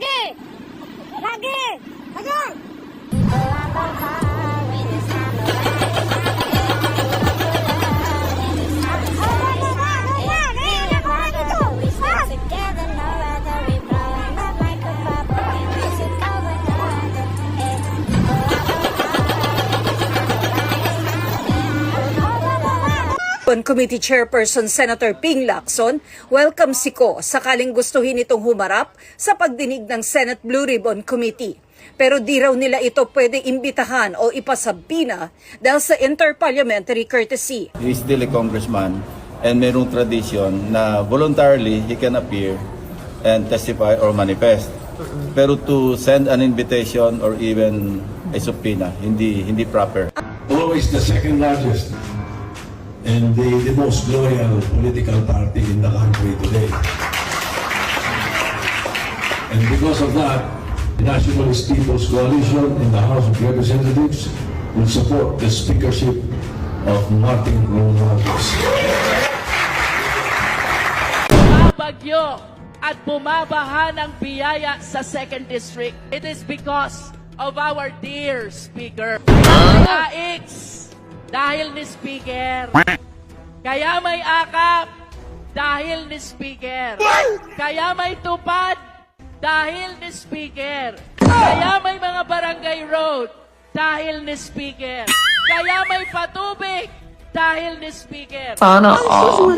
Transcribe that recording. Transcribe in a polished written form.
Lagi! Lagi! Lagi! Committee Chairperson Senator Ping Lacson welcome si Ko sakaling gustuhin itong humarap sa pagdinig ng Senate Blue Ribbon Committee. Pero di raw nila ito pwede imbitahan o ipasabina dahil sa interparliamentary courtesy. He is still a congressman and mayroong tradition na voluntarily he can appear and testify or manifest. Pero to send an invitation or even a subpoena, hindi proper. Always the second largest and the most loyal political party in the country today. And because of that, the Nationalist People's Coalition in the House of Representatives will support the speakership of Martin Romualdez. Bagyo at bumabaha ng biyaya sa 2nd District. It is because of our dear Speaker. Kaya dahil ni Speaker. Kaya may akap dahil ni Speaker. Kaya may tupad dahil ni Speaker. Kaya may mga barangay road dahil ni Speaker. Kaya may patubig dahil ni Speaker. Sana all.